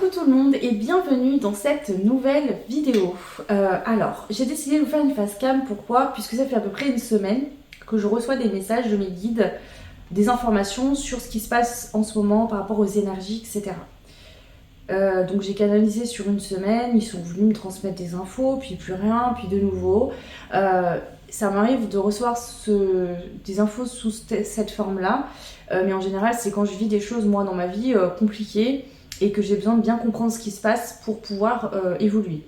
Coucou tout le monde et bienvenue dans cette nouvelle vidéo. Alors, j'ai décidé de vous faire une face cam, pourquoi? Puisque ça fait à peu près une semaine que je reçois des messages de mes guides, des informations sur ce qui se passe en ce moment par rapport aux énergies, etc. Donc j'ai canalisé sur une semaine, ils sont venus me transmettre des infos, puis plus rien, puis de nouveau. Ça m'arrive de recevoir des infos sous cette forme-là, mais en général c'est quand je vis des choses moi dans ma vie compliquées et que j'ai besoin de bien comprendre ce qui se passe pour pouvoir évoluer.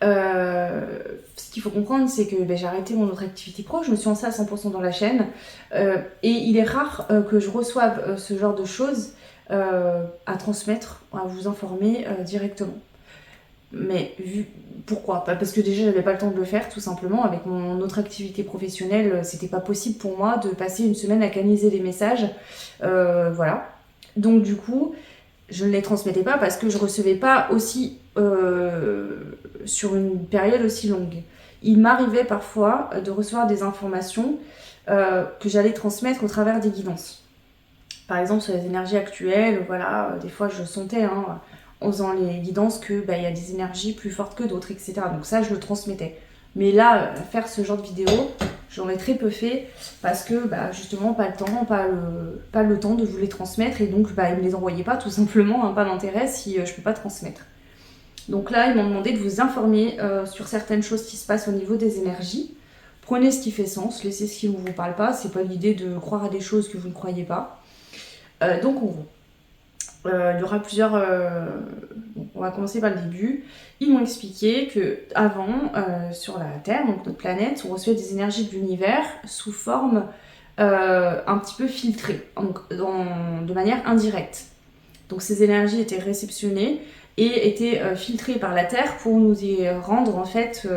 Ce qu'il faut comprendre, c'est que j'ai arrêté mon autre activité pro, je me suis lancée à 100% dans la chaîne, et il est rare que je reçoive ce genre de choses à transmettre, à vous informer directement. Mais pourquoi? Parce que déjà j'avais pas le temps de le faire, tout simplement. Avec mon autre activité professionnelle, c'était pas possible pour moi de passer une semaine à canaliser des messages. Voilà. Donc du coup, je ne les transmettais pas parce que je recevais pas aussi sur une période aussi longue. Il m'arrivait parfois de recevoir des informations que j'allais transmettre au travers des guidances. Par exemple, sur les énergies actuelles, voilà, des fois je sentais en faisant les guidances que y a des énergies plus fortes que d'autres, etc. Donc ça, je le transmettais. Mais là, faire ce genre de vidéo, j'en ai très peu fait parce que justement, pas le temps, pas le temps de vous les transmettre, et donc ils me les envoyaient pas, tout simplement, pas d'intérêt si je peux pas transmettre. Donc là, ils m'ont demandé de vous informer sur certaines choses qui se passent au niveau des énergies. Prenez ce qui fait sens, laissez ce qui ne vous parle pas, c'est pas l'idée de croire à des choses que vous ne croyez pas. Donc en gros, il y aura plusieurs... on va commencer par le début. Ils m'ont expliqué que avant, sur la Terre, donc notre planète, on recevait des énergies de l'univers sous forme un petit peu filtrée, donc de manière indirecte. Donc ces énergies étaient réceptionnées et étaient filtrées par la Terre pour nous y rendre en fait...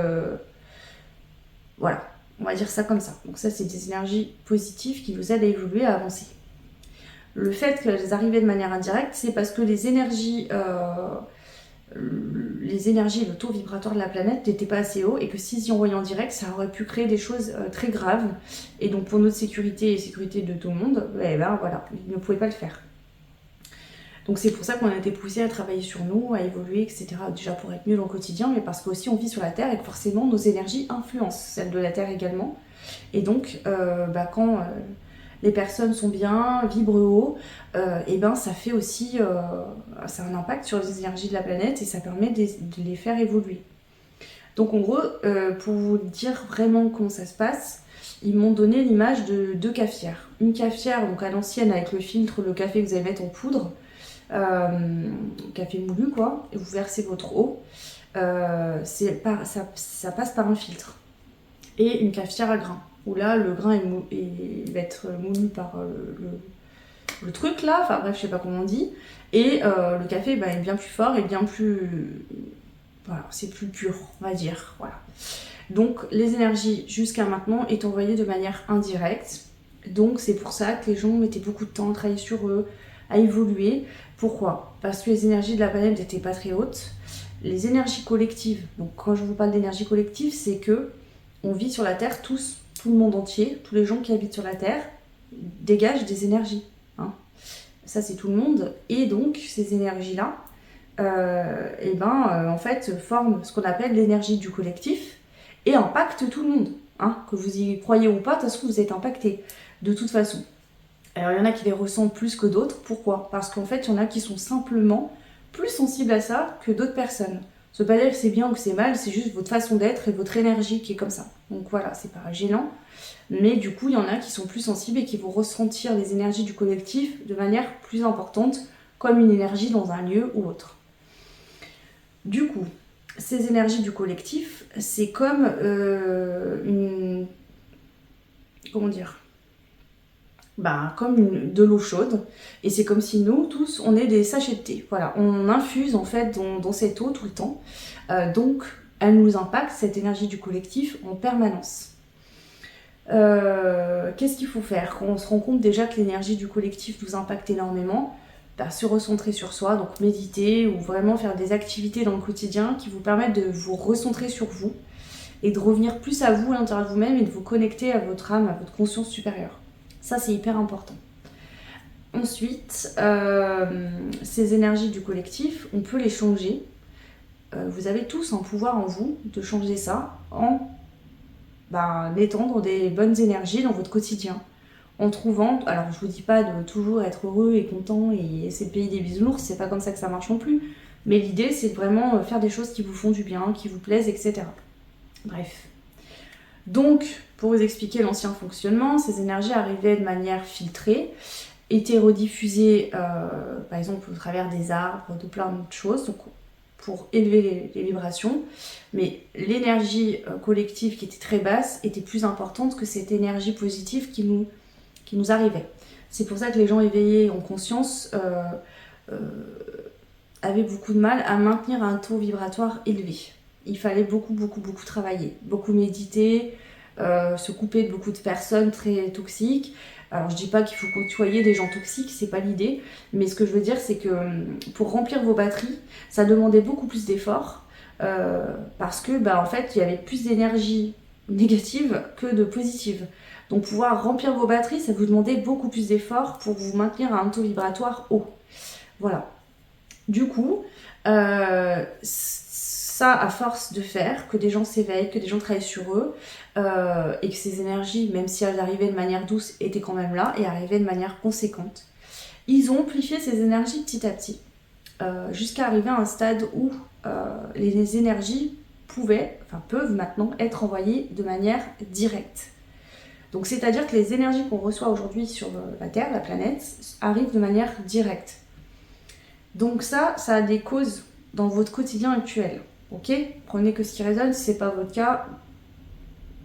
voilà, on va dire ça comme ça. Donc ça, c'est des énergies positives qui vous aident à évoluer, à avancer. Le fait qu'elles arrivaient de manière indirecte, c'est parce que les énergies et le taux vibratoire de la planète n'étaient pas assez haut, et que s'ils y envoyaient en direct, ça aurait pu créer des choses très graves. Et donc pour notre sécurité et sécurité de tout le monde, voilà, ils ne pouvaient pas le faire. Donc c'est pour ça qu'on a été poussé à travailler sur nous, à évoluer, etc. Déjà pour être mieux dans le quotidien, mais parce qu'aussi on vit sur la Terre et que forcément nos énergies influencent celles de la Terre également. Et donc quand les personnes sont bien, vibrent haut, ça fait aussi ça a un impact sur les énergies de la planète et ça permet de les faire évoluer. Donc en gros, pour vous dire vraiment comment ça se passe, ils m'ont donné l'image de deux cafetières. Une cafetière donc à l'ancienne avec le filtre, le café que vous allez mettre en poudre, café moulu quoi, et vous versez votre eau, ça passe par un filtre. Et une cafetière à grains, où là le grain il va être moulu par le truc là, enfin bref je sais pas comment on dit, et le café est bien plus fort et bien plus... voilà, c'est plus pur on va dire, voilà. Donc les énergies jusqu'à maintenant est envoyées de manière indirecte, donc c'est pour ça que les gens mettaient beaucoup de temps à travailler sur eux, à évoluer. Pourquoi? Parce que les énergies de la planète n'étaient pas très hautes. Les énergies collectives, donc quand je vous parle d'énergie collective, c'est que on vit sur la Terre tous, tout le monde entier, tous les gens qui habitent sur la Terre dégagent des énergies. Ça c'est tout le monde, et donc ces énergies-là, en fait, forment ce qu'on appelle l'énergie du collectif et impactent tout le monde. Que vous y croyez ou pas, de toute façon vous êtes impacté de toute façon. Alors il y en a qui les ressentent plus que d'autres. Pourquoi? Parce qu'en fait il y en a qui sont simplement plus sensibles à ça que d'autres personnes. Ça veut pas dire que c'est bien ou que c'est mal, c'est juste votre façon d'être et votre énergie qui est comme ça. Donc voilà, c'est pas gênant. Mais du coup, il y en a qui sont plus sensibles et qui vont ressentir les énergies du collectif de manière plus importante, comme une énergie dans un lieu ou autre. Du coup, ces énergies du collectif, c'est comme comme de l'eau chaude, et c'est comme si nous tous on est des sachets de thé. Voilà, on infuse en fait dans cette eau tout le temps, donc elle nous impacte, cette énergie du collectif, en permanence. Qu'est-ce qu'il faut faire quand on se rend compte déjà que l'énergie du collectif nous impacte énormément? Se recentrer sur soi, donc méditer ou vraiment faire des activités dans le quotidien qui vous permettent de vous recentrer sur vous et de revenir plus à vous, à l'intérieur de vous-même, et de vous connecter à votre âme, à votre conscience supérieure. Ça, c'est hyper important. Ensuite, ces énergies du collectif, on peut les changer. Vous avez tous un pouvoir en vous de changer ça en mettant dans des bonnes énergies dans votre quotidien. En trouvant, alors je vous dis pas de toujours être heureux et content et c'est le pays des bisounours, c'est pas comme ça que ça marche non plus. Mais l'idée c'est de vraiment faire des choses qui vous font du bien, qui vous plaisent, etc. Bref. Donc, pour vous expliquer l'ancien fonctionnement, ces énergies arrivaient de manière filtrée, étaient rediffusées par exemple au travers des arbres, de plein de choses, donc pour élever les vibrations. Mais l'énergie collective qui était très basse était plus importante que cette énergie positive qui nous arrivait. C'est pour ça que les gens éveillés en conscience avaient beaucoup de mal à maintenir un taux vibratoire élevé. Il fallait beaucoup travailler, beaucoup méditer, se couper de beaucoup de personnes très toxiques. Alors je dis pas qu'il faut côtoyer des gens toxiques, c'est pas l'idée, mais ce que je veux dire c'est que pour remplir vos batteries, ça demandait beaucoup plus d'efforts parce que en fait il y avait plus d'énergie négative que de positive. Donc pouvoir remplir vos batteries, ça vous demandait beaucoup plus d'efforts pour vous maintenir à un taux vibratoire haut. Voilà. Du coup, ça, à force de faire, que des gens s'éveillent, que des gens travaillent sur eux, et que ces énergies, même si elles arrivaient de manière douce, étaient quand même là et arrivaient de manière conséquente. Ils ont amplifié ces énergies petit, jusqu'à arriver à un stade où les énergies peuvent maintenant être envoyées de manière directe. Donc c'est-à-dire que les énergies qu'on reçoit aujourd'hui sur la Terre, la planète, arrivent de manière directe. Donc ça a des causes dans votre quotidien actuel. Ok ? Prenez que ce qui résonne, si c'est pas votre cas,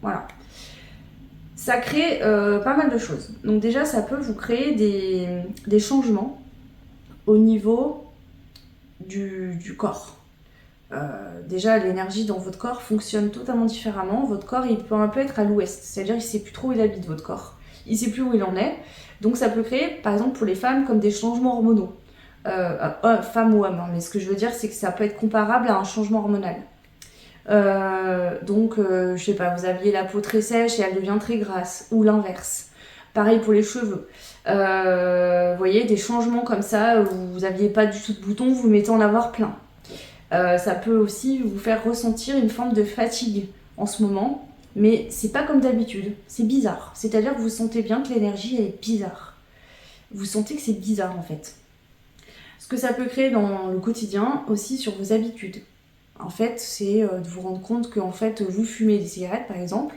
voilà. Ça crée pas mal de choses. Donc déjà, ça peut vous créer des changements au niveau du corps. Déjà, l'énergie dans votre corps fonctionne totalement différemment. Votre corps, il peut un peu être à l'ouest, c'est-à-dire qu'il ne sait plus trop où il habite, votre corps. Il ne sait plus où il en est. Donc ça peut créer, par exemple pour les femmes, comme des changements hormonaux. Femmes ou hommes, hein. Mais ce que je veux dire, c'est que ça peut être comparable à un changement hormonal. Je sais pas, vous aviez la peau très sèche et elle devient très grasse, ou l'inverse. Pareil pour les cheveux. Vous voyez, des changements comme ça, où vous n'aviez pas du tout de boutons, vous mettez en avoir plein. Ça peut aussi vous faire ressentir une forme de fatigue en ce moment, mais c'est pas comme d'habitude, c'est bizarre. C'est-à-dire que vous sentez bien que l'énergie est bizarre. Vous sentez que c'est bizarre en fait. Ce que ça peut créer dans le quotidien aussi sur vos habitudes. En fait, c'est de vous rendre compte que en fait, vous fumez des cigarettes par exemple,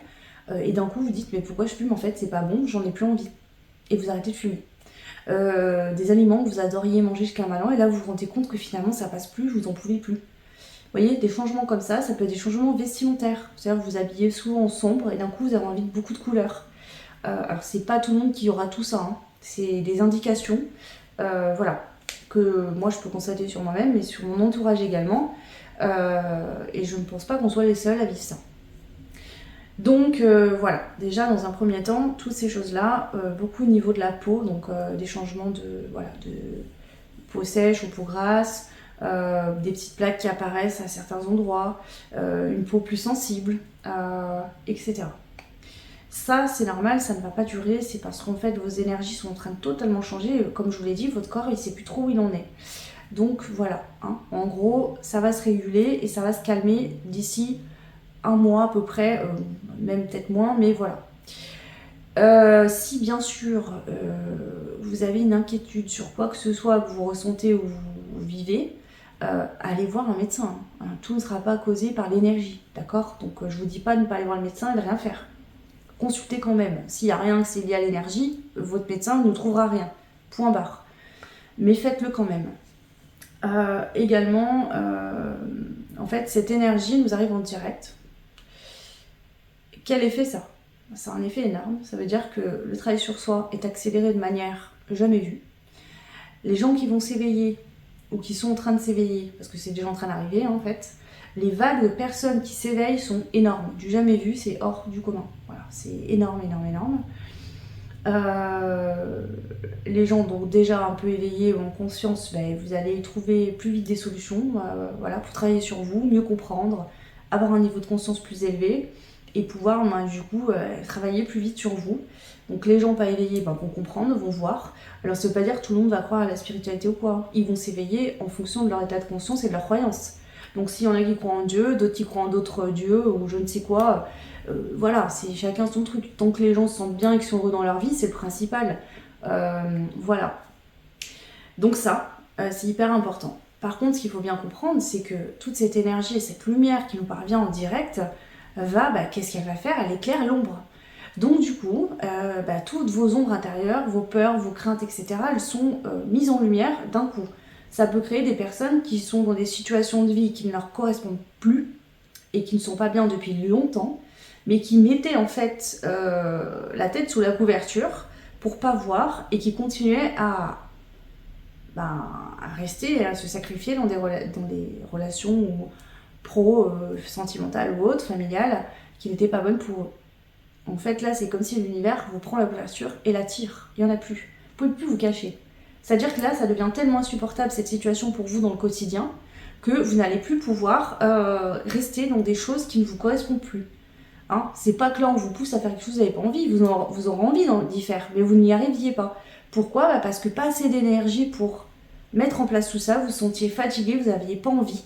et d'un coup vous dites mais pourquoi je fume, en fait c'est pas bon, j'en ai plus envie. Et vous arrêtez de fumer. Des aliments que vous adoriez manger jusqu'à maintenant, et là vous vous rendez compte que finalement ça passe plus, vous en pouvez plus. Vous voyez, des changements comme ça peut être des changements vestimentaires. C'est-à-dire que vous habillez souvent en sombre et d'un coup vous avez envie de beaucoup de couleurs. Alors c'est pas tout le monde qui aura tout ça, hein. C'est des indications, voilà, que moi je peux constater sur moi-même, mais sur mon entourage également. Et je ne pense pas qu'on soit les seuls à vivre ça. Donc voilà, déjà dans un premier temps, toutes ces choses-là, beaucoup au niveau de la peau, donc des changements de peau sèche ou peau grasse, des petites plaques qui apparaissent à certains endroits, une peau plus sensible, etc. Ça, c'est normal, ça ne va pas durer, c'est parce qu'en fait vos énergies sont en train de totalement changer. Comme je vous l'ai dit, votre corps, il ne sait plus trop où il en est. Donc voilà, hein. En gros, ça va se réguler et ça va se calmer d'ici un mois à peu près, même peut-être moins, mais voilà. Si bien sûr vous avez une inquiétude sur quoi que ce soit que vous ressentez ou vous vivez, allez voir un médecin. Hein. Tout ne sera pas causé par l'énergie, d'accord ? Donc je vous dis pas de ne pas aller voir le médecin et de rien faire. Consultez quand même. S'il n'y a rien que c'est lié à l'énergie, votre médecin ne trouvera rien. Point barre. Mais faites-le quand même. Également, en fait, cette énergie nous arrive en direct. Quel effet ça ? C'est un effet énorme. Ça veut dire que le travail sur soi est accéléré de manière jamais vue. Les gens qui vont s'éveiller ou qui sont en train de s'éveiller, parce que c'est déjà en train d'arriver en fait, les vagues de personnes qui s'éveillent sont énormes. Du jamais vu, c'est hors du commun. Voilà, c'est énorme. Les gens donc déjà un peu éveillés ou en conscience, vous allez trouver plus vite des solutions pour travailler sur vous, mieux comprendre, avoir un niveau de conscience plus élevé et pouvoir du coup travailler plus vite sur vous. Donc les gens pas éveillés vont comprendre, vont voir. Alors ça veut pas dire que tout le monde va croire à la spiritualité ou quoi. Ils vont s'éveiller en fonction de leur état de conscience et de leur croyance. Donc s'il y en a qui croient en Dieu, d'autres qui croient en d'autres dieux ou je ne sais quoi, voilà, c'est chacun son truc. Tant que les gens se sentent bien et qu'ils sont heureux dans leur vie, c'est le principal. Voilà. Donc ça, c'est hyper important. Par contre, ce qu'il faut bien comprendre, c'est que toute cette énergie et cette lumière qui nous parvient en direct qu'est-ce qu'elle va faire? Elle éclaire l'ombre. Donc du coup, toutes vos ombres intérieures, vos peurs, vos craintes, etc., elles sont mises en lumière d'un coup. Ça peut créer des personnes qui sont dans des situations de vie qui ne leur correspondent plus et qui ne sont pas bien depuis longtemps, mais qui mettaient en fait la tête sous la couverture pour pas voir et qui continuaient à rester, à se sacrifier dans des relations sentimentales ou autres, familiales, qui n'étaient pas bonnes pour eux. En fait, là, c'est comme si l'univers vous prend la couverture et la tire. Il n'y en a plus. Vous ne pouvez plus vous cacher. C'est-à-dire que là, ça devient tellement insupportable, cette situation pour vous dans le quotidien, que vous n'allez plus pouvoir rester dans des choses qui ne vous correspondent plus. Hein, c'est pas que là, on vous pousse à faire quelque chose que vous n'avez pas envie. Vous aurez envie d'y faire, mais vous n'y arriviez pas. Pourquoi? Parce que pas assez d'énergie pour mettre en place tout ça. Vous vous sentiez fatigué, vous n'aviez pas envie.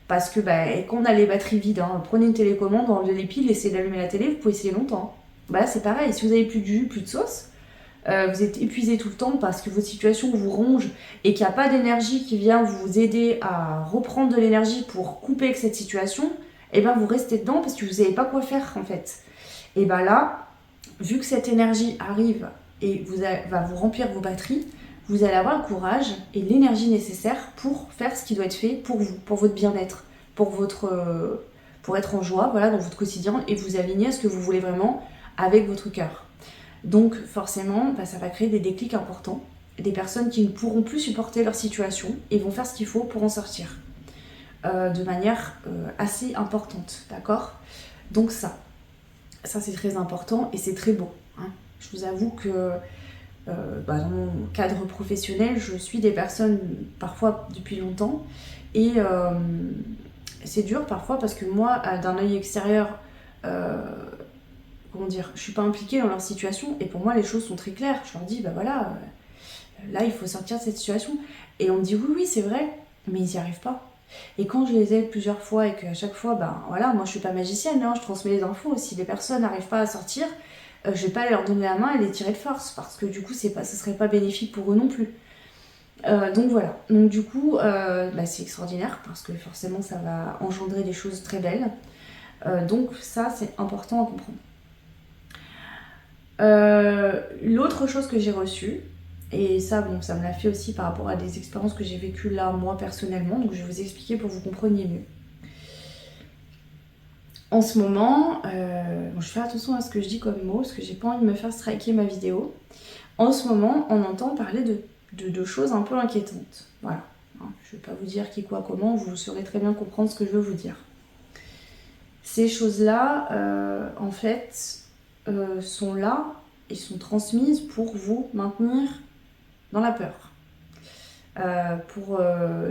Parce que quand on a les batteries vides, prenez une télécommande, enlevez les piles, essayez d'allumer la télé, vous pouvez essayer longtemps. Là, c'est pareil. Si vous avez plus de jus, plus de sauce, vous êtes épuisé tout le temps parce que votre situation vous ronge et qu'il n'y a pas d'énergie qui vient vous aider à reprendre de l'énergie pour couper avec cette situation, et vous restez dedans parce que vous savez pas quoi faire en fait. Et là, vu que cette énergie arrive et va vous remplir vos batteries, vous allez avoir le courage et l'énergie nécessaire pour faire ce qui doit être fait pour vous, pour votre bien-être, pour être en joie, voilà, dans votre quotidien et vous aligner à ce que vous voulez vraiment avec votre cœur. Donc forcément, ça va créer des déclics importants, des personnes qui ne pourront plus supporter leur situation et vont faire ce qu'il faut pour en sortir. De manière assez importante, d'accord? Donc ça c'est très important et c'est très beau. Hein. Je vous avoue que dans mon cadre professionnel, je suis des personnes parfois depuis longtemps et c'est dur parfois parce que moi, d'un œil extérieur, je suis pas impliquée dans leur situation et pour moi les choses sont très claires. Je leur dis là il faut sortir de cette situation et on me dit oui c'est vrai, mais ils n'y arrivent pas. Et quand je les aide plusieurs fois et qu'à chaque fois, moi je suis pas magicienne, je transmets les infos. Si les personnes n'arrivent pas à sortir, je vais pas leur donner la main et les tirer de force parce que du coup ce serait pas bénéfique pour eux non plus. Donc voilà, donc du coup c'est extraordinaire parce que forcément ça va engendrer des choses très belles. Donc ça c'est important à comprendre. L'autre chose que j'ai reçue, et ça me l'a fait aussi par rapport à des expériences que j'ai vécues là, moi personnellement, donc je vais vous expliquer pour que vous compreniez mieux. En ce moment, je fais attention à ce que je dis comme mot, parce que j'ai pas envie de me faire striker ma vidéo. En ce moment, on entend parler de choses un peu inquiétantes. Voilà. Je vais pas vous dire qui, quoi, comment, vous saurez très bien comprendre ce que je veux vous dire. Ces choses-là, en fait, sont là et sont transmises pour vous maintenir dans la peur, pour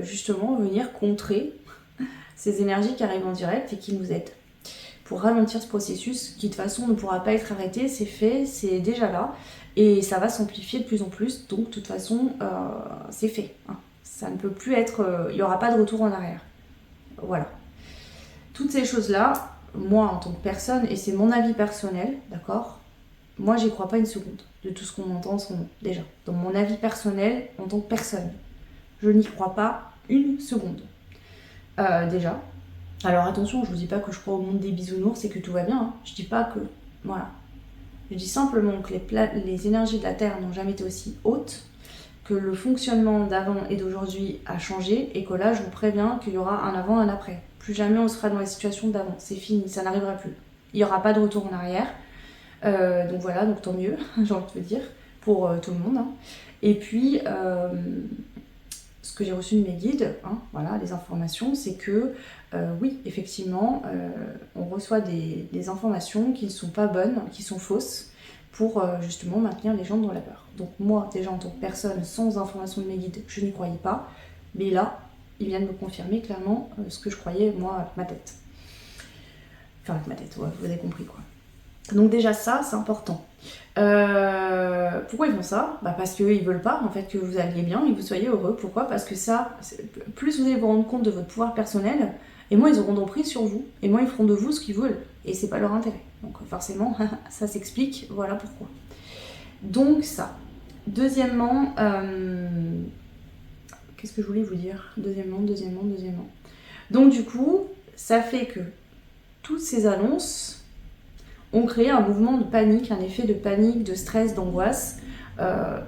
justement venir contrer ces énergies qui arrivent en direct et qui nous aident, pour ralentir ce processus qui de toute façon ne pourra pas être arrêté, c'est fait, c'est déjà là, et ça va s'amplifier de plus en plus, donc de toute façon c'est fait, hein. Ça ne peut plus être, il n'y aura pas de retour en arrière, voilà. Toutes ces choses-là, moi en tant que personne, et c'est mon avis personnel, d'accord, moi j'y crois pas une seconde de tout ce qu'on entend en ce moment, déjà. Dans mon avis personnel, en tant que personne, je n'y crois pas une seconde. Déjà. Alors attention, je vous dis pas que je crois au monde des bisounours et que tout va bien, hein. Je dis pas que... Voilà. Je dis simplement que les énergies de la Terre n'ont jamais été aussi hautes, que le fonctionnement d'avant et d'aujourd'hui a changé, et que là, je vous préviens qu'il y aura un avant et un après. Plus jamais on sera dans les situations d'avant. C'est fini, ça n'arrivera plus. Il n'y aura pas de retour en arrière. Donc voilà, donc tant mieux, j'ai envie de te dire, pour tout le monde. Hein. Et puis, ce que j'ai reçu de mes guides, voilà, les informations, c'est que oui, effectivement, on reçoit des informations qui ne sont pas bonnes, qui sont fausses, pour justement maintenir les gens dans la peur. Donc moi, déjà en tant que personne, sans information de mes guides, je n'y croyais pas, mais là, ils viennent me confirmer clairement ce que je croyais, moi, à ma tête. Enfin, avec ma tête, ouais, vous avez compris quoi. Donc déjà ça, c'est important. Pourquoi ils font ça? Parce qu'ils veulent pas en fait que vous alliez bien et que vous soyez heureux. Pourquoi? Parce que ça, plus vous allez vous rendre compte de votre pouvoir personnel, et moins ils auront d'emprise sur vous, et moins ils feront de vous ce qu'ils veulent, et c'est pas leur intérêt. Donc forcément, ça s'explique, voilà pourquoi. Donc ça. Deuxièmement, qu'est-ce que je voulais vous dire? Deuxièmement. Donc du coup, ça fait que toutes ces annonces ont créé un mouvement de panique, un effet de panique, de stress, d'angoisse.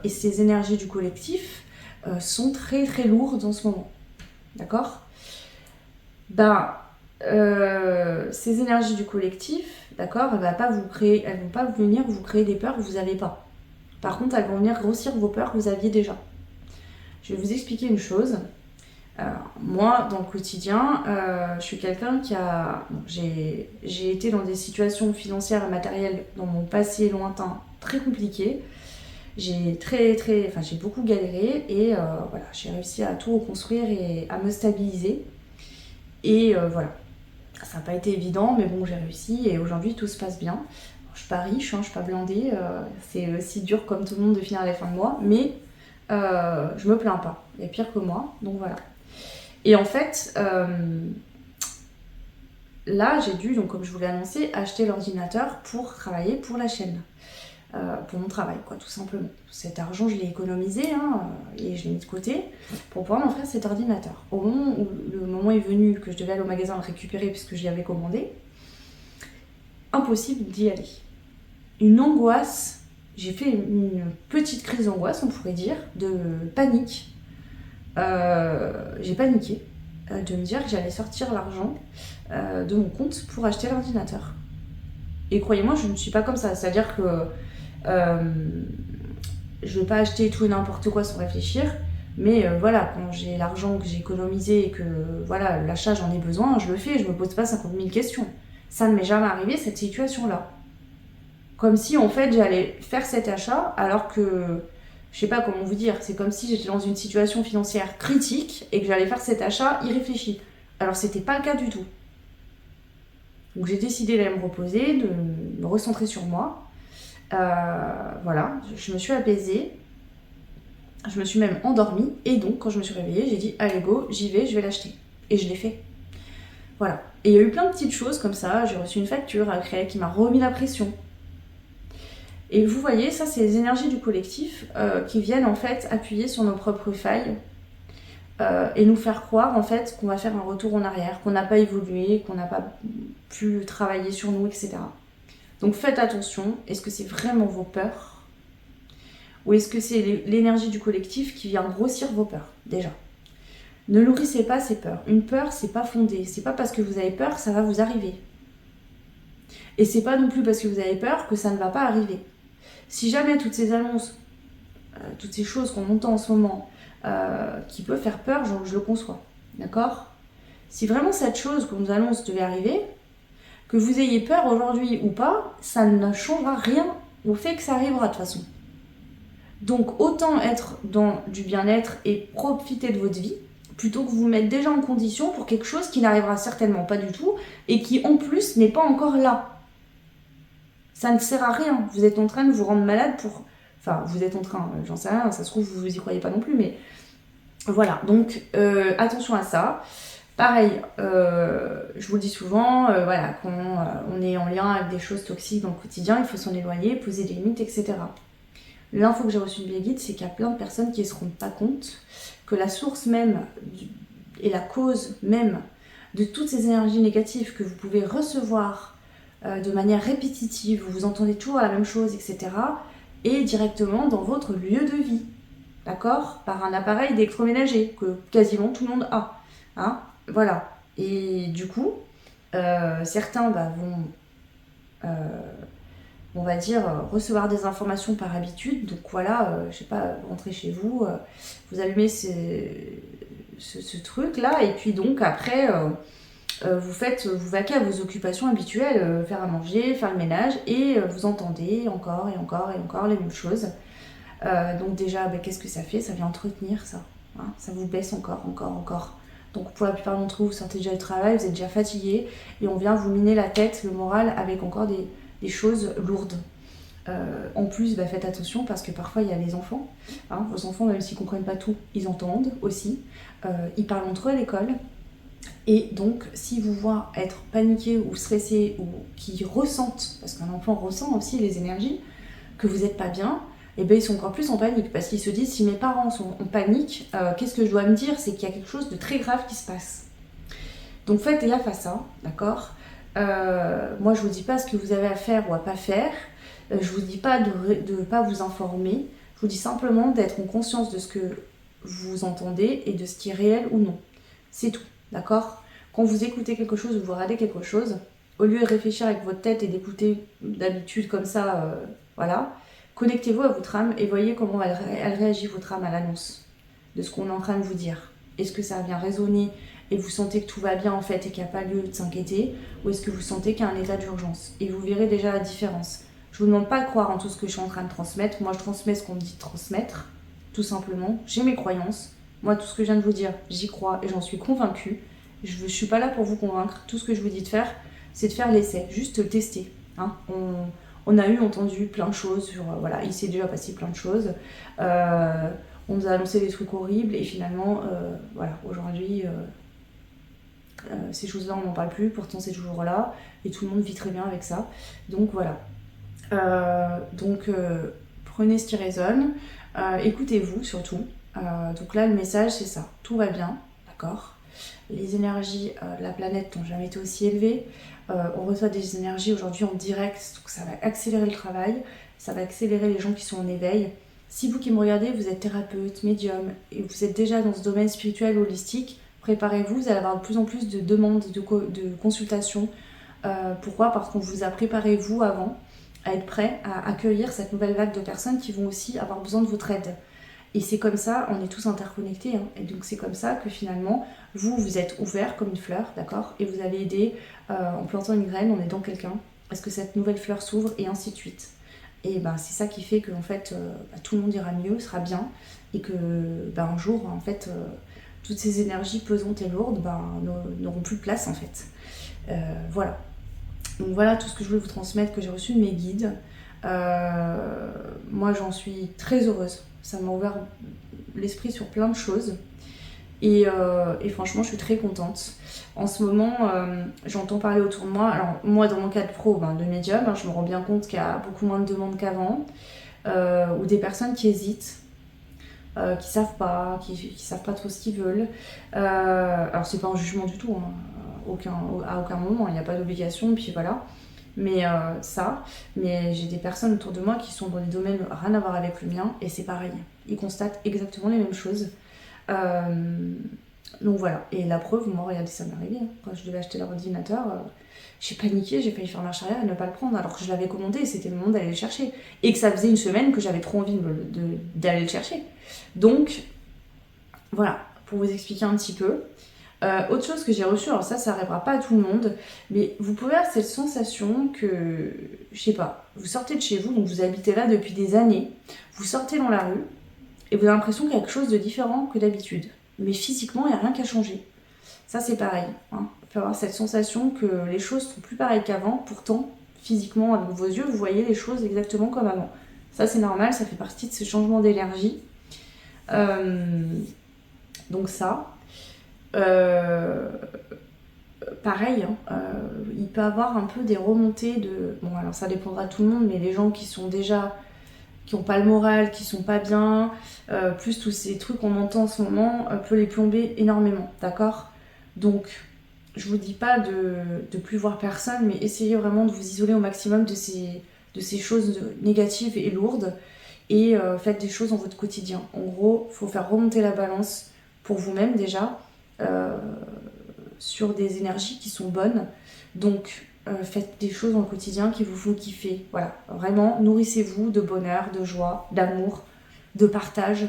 Et ces énergies du collectif sont très très lourdes en ce moment. D'accord? Ces énergies du collectif, d'accord, elles vont pas venir vous créer des peurs que vous n'avez pas. Par contre, elles vont venir grossir vos peurs que vous aviez déjà. Je vais vous expliquer une chose. Moi, dans le quotidien, je suis quelqu'un qui a... J'ai été dans des situations financières et matérielles dans mon passé lointain très compliquées. J'ai beaucoup galéré et voilà, j'ai réussi à tout reconstruire et à me stabiliser. Et voilà, ça n'a pas été évident, mais bon, j'ai réussi et aujourd'hui tout se passe bien. Je suis pas riche, je suis pas blindée, c'est aussi dur comme tout le monde de finir à la fin de mois, mais je me plains pas. Il y a pire que moi, donc voilà. Et en fait, là, j'ai dû, donc comme je vous l'ai annoncé, acheter l'ordinateur pour travailler pour la chaîne. Pour mon travail, quoi, tout simplement. Cet argent, je l'ai économisé et je l'ai mis de côté pour pouvoir m'offrir cet ordinateur. Au moment où le moment est venu que je devais aller au magasin le récupérer puisque je l'y avais commandé, impossible d'y aller. Une angoisse, j'ai fait une petite crise d'angoisse, on pourrait dire, de panique. J'ai paniqué de me dire que j'allais sortir l'argent de mon compte pour acheter l'ordinateur. Et croyez-moi, je ne suis pas comme ça. C'est-à-dire que je ne vais pas acheter tout et n'importe quoi sans réfléchir. Mais voilà, quand j'ai l'argent que j'ai économisé et que voilà, l'achat j'en ai besoin, je le fais, je me pose pas 50 000 questions. Ça ne m'est jamais arrivé cette situation-là. Comme si en fait j'allais faire cet achat alors que, je sais pas comment vous dire, c'est comme si j'étais dans une situation financière critique et que j'allais faire cet achat irréfléchi. Alors c'était pas le cas du tout. Donc j'ai décidé d'aller me reposer, de me recentrer sur moi. Voilà, je me suis apaisée. Je me suis même endormie et donc quand je me suis réveillée, j'ai dit allez go, j'y vais, je vais l'acheter. Et je l'ai fait. Voilà. Et il y a eu plein de petites choses comme ça. J'ai reçu une facture après qui m'a remis la pression. Et vous voyez, ça c'est les énergies du collectif qui viennent en fait appuyer sur nos propres failles et nous faire croire en fait qu'on va faire un retour en arrière, qu'on n'a pas évolué, qu'on n'a pas pu travailler sur nous, etc. Donc faites attention, est-ce que c'est vraiment vos peurs ou est-ce que c'est l'énergie du collectif qui vient grossir vos peurs, déjà? Ne nourrissez pas ces peurs. Une peur, c'est pas fondé. C'est pas parce que vous avez peur que ça va vous arriver. Et c'est pas non plus parce que vous avez peur que ça ne va pas arriver. Si jamais toutes ces annonces, toutes ces choses qu'on entend en ce moment, qui peuvent faire peur, je le conçois. D'accord? Si vraiment cette chose qu'on nous annonce devait arriver, que vous ayez peur aujourd'hui ou pas, ça ne changera rien au fait que ça arrivera de toute façon. Donc autant être dans du bien-être et profiter de votre vie, plutôt que vous mettre déjà en condition pour quelque chose qui n'arrivera certainement pas du tout et qui en plus n'est pas encore là. Ça ne sert à rien. Vous êtes en train de vous rendre malade pour... Enfin, vous êtes en train, j'en sais rien, ça se trouve vous y croyez pas non plus, mais voilà. Donc attention à ça. Pareil, je vous le dis souvent, voilà, quand on est en lien avec des choses toxiques dans le quotidien, il faut s'en éloigner, poser des limites, etc. L'info que j'ai reçue de mes guides, c'est qu'il y a plein de personnes qui ne se rendent pas compte que la source même et la cause même de toutes ces énergies négatives que vous pouvez recevoir de manière répétitive, vous entendez toujours la même chose, etc., est directement dans votre lieu de vie, d'accord? Par un appareil d'électroménager que quasiment tout le monde a. Hein, voilà. Et du coup, certains vont... on va dire, recevoir des informations par habitude. Donc voilà, je sais pas, rentrez chez vous, vous allumez ce truc-là, et puis donc après, vous vaquez à vos occupations habituelles, faire à manger, faire le ménage, et vous entendez encore et encore et encore les mêmes choses. Donc déjà, qu'est-ce que ça fait? Ça vient entretenir ça. Hein, ça vous baisse encore Donc pour la plupart d'entre vous, vous sortez déjà du travail, vous êtes déjà fatigué et on vient vous miner la tête, le moral avec encore des choses lourdes. En plus, faites attention parce que parfois il y a les enfants. Hein, vos enfants, même s'ils ne comprennent pas tout, ils entendent aussi. Ils parlent entre eux à l'école. Et donc, si vous voient être paniqué ou stressé ou qu'ils ressentent, parce qu'un enfant ressent aussi les énergies, que vous n'êtes pas bien, et ils sont encore plus en panique parce qu'ils se disent si mes parents sont en panique, qu'est-ce que je dois me dire? C'est qu'il y a quelque chose de très grave qui se passe. Donc faites gaffe à ça, d'accord? Moi, je vous dis pas ce que vous avez à faire ou à pas faire. Je vous dis pas de ne pas vous informer. Je vous dis simplement d'être en conscience de ce que vous entendez et de ce qui est réel ou non. C'est tout, d'accord? Quand vous écoutez quelque chose ou vous regardez quelque chose, au lieu de réfléchir avec votre tête et d'écouter d'habitude comme ça, voilà, connectez-vous à votre âme et voyez comment elle réagit, votre âme, à l'annonce de ce qu'on est en train de vous dire. Est-ce que ça a bien résonné et vous sentez que tout va bien en fait et qu'il n'y a pas lieu de s'inquiéter, ou est-ce que vous sentez qu'il y a un état d'urgence? Et vous verrez déjà la différence. Je vous demande pas de croire en tout ce que je suis en train de transmettre. Moi, je transmets ce qu'on me dit de transmettre, tout simplement. J'ai mes croyances. Moi, tout ce que je viens de vous dire, j'y crois et j'en suis convaincue. Je suis pas là pour vous convaincre. Tout ce que je vous dis de faire, c'est de faire l'essai, juste tester. Hein. On a entendu plein de choses sur... voilà, il s'est déjà passé plein de choses. On nous a annoncé des trucs horribles et finalement, voilà, aujourd'hui... ces choses-là, on n'en parle plus, pourtant c'est toujours là, et tout le monde vit très bien avec ça. Donc voilà. Prenez ce qui résonne, écoutez-vous surtout. Donc là, le message, c'est ça. Tout va bien, d'accord? Les énergies de la planète n'ont jamais été aussi élevées. On reçoit des énergies aujourd'hui en direct, donc ça va accélérer le travail, ça va accélérer les gens qui sont en éveil. Si vous qui me regardez, vous êtes thérapeute, médium, et vous êtes déjà dans ce domaine spirituel holistique, préparez-vous, vous allez avoir de plus en plus de demandes de consultations. Pourquoi? Parce qu'on vous a préparé, vous, avant, à être prêt à accueillir cette nouvelle vague de personnes qui vont aussi avoir besoin de votre aide. Et c'est comme ça, on est tous interconnectés, hein. Et donc c'est comme ça que finalement, vous êtes ouvert comme une fleur, d'accord? Et vous allez aider, en plantant une graine, en aidant quelqu'un, à ce que cette nouvelle fleur s'ouvre, et ainsi de suite. Et c'est ça qui fait que en fait, tout le monde ira mieux, sera bien, et que un jour, en fait, toutes ces énergies pesantes et lourdes n'auront plus de place, en fait. Voilà. Donc voilà tout ce que je voulais vous transmettre, que j'ai reçu de mes guides. Moi, j'en suis très heureuse. Ça m'a ouvert l'esprit sur plein de choses. Et franchement, je suis très contente. En ce moment, j'entends parler autour de moi. Alors, moi, dans mon cadre pro, de médium, je me rends bien compte qu'il y a beaucoup moins de demandes qu'avant. Ou des personnes qui hésitent, qui savent pas trop ce qu'ils veulent. Alors, c'est pas un jugement du tout, hein. À aucun moment, il n'y a pas d'obligation, puis voilà. Mais mais j'ai des personnes autour de moi qui sont dans des domaines rien à voir avec le mien, et c'est pareil. Ils constatent exactement les mêmes choses. Donc voilà, et la preuve, moi, regardez, ça m'est arrivé. Hein. Quand je devais acheter l'ordinateur, j'ai paniqué, j'ai failli faire marche arrière et ne pas le prendre, alors que je l'avais commandé et c'était le moment d'aller le chercher. Et que ça faisait une semaine que j'avais trop envie d'aller le chercher. Donc, voilà, pour vous expliquer un petit peu. Autre chose que j'ai reçue, alors ça n'arrivera pas à tout le monde, mais vous pouvez avoir cette sensation que, je sais pas, vous sortez de chez vous, donc vous habitez là depuis des années, vous sortez dans la rue, et vous avez l'impression qu'il y a quelque chose de différent que d'habitude. Mais physiquement, il n'y a rien qui a changé. Ça, c'est pareil. Hein. Vous pouvez avoir cette sensation que les choses sont plus pareilles qu'avant, pourtant, physiquement, avec vos yeux, vous voyez les choses exactement comme avant. Ça, c'est normal, ça fait partie de ce changement d'énergie. Donc ça... pareil, hein, il peut avoir un peu des remontées de... Bon, alors ça dépendra de tout le monde, mais les gens qui sont déjà... qui n'ont pas le moral, qui sont pas bien, plus tous ces trucs qu'on entend en ce moment, peut les plomber énormément, d'accord? Donc, je vous dis pas de plus voir personne, mais essayez vraiment de vous isoler au maximum de ces choses négatives et lourdes, et faites des choses dans votre quotidien. En gros, il faut faire remonter la balance pour vous-même déjà, sur des énergies qui sont bonnes. Donc faites des choses dans le quotidien qui vous font kiffer. Voilà, vraiment nourrissez-vous de bonheur, de joie, d'amour, de partage,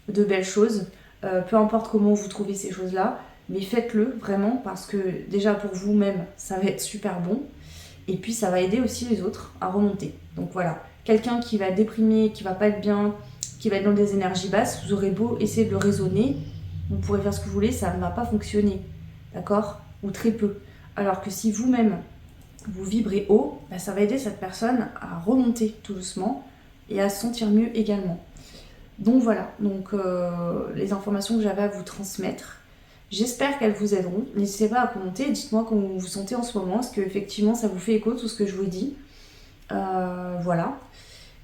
de belles choses. Peu importe comment vous trouvez ces choses-là, mais faites-le vraiment, parce que déjà pour vous-même ça va être super bon, et puis ça va aider aussi les autres à remonter. Donc voilà, quelqu'un qui va déprimer, qui va pas être bien, qui va être dans des énergies basses, vous aurez beau essayer de le raisonner, vous pourrez faire ce que vous voulez, ça ne va pas fonctionner, d'accord? Ou très peu. Alors que si vous-même, vous vibrez haut, bah, ça va aider cette personne à remonter tout doucement et à se sentir mieux également. Donc voilà, donc les informations que j'avais à vous transmettre. J'espère qu'elles vous aideront. N'hésitez pas à commenter, dites-moi comment vous vous sentez en ce moment, est-ce que effectivement ça vous fait écho tout ce que je vous dis. Voilà.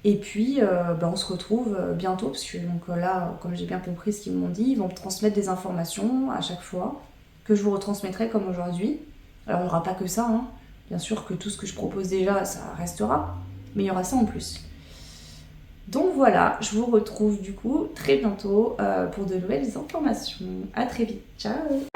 Et puis on se retrouve bientôt, parce que donc, là, comme j'ai bien compris ce qu'ils m'ont dit, ils vont me transmettre des informations à chaque fois, que je vous retransmettrai comme aujourd'hui. Alors il n'y aura pas que ça, hein. Bien sûr que tout ce que je propose déjà, ça restera, mais il y aura ça en plus. Donc voilà, je vous retrouve du coup très bientôt pour de nouvelles informations. À très vite, ciao!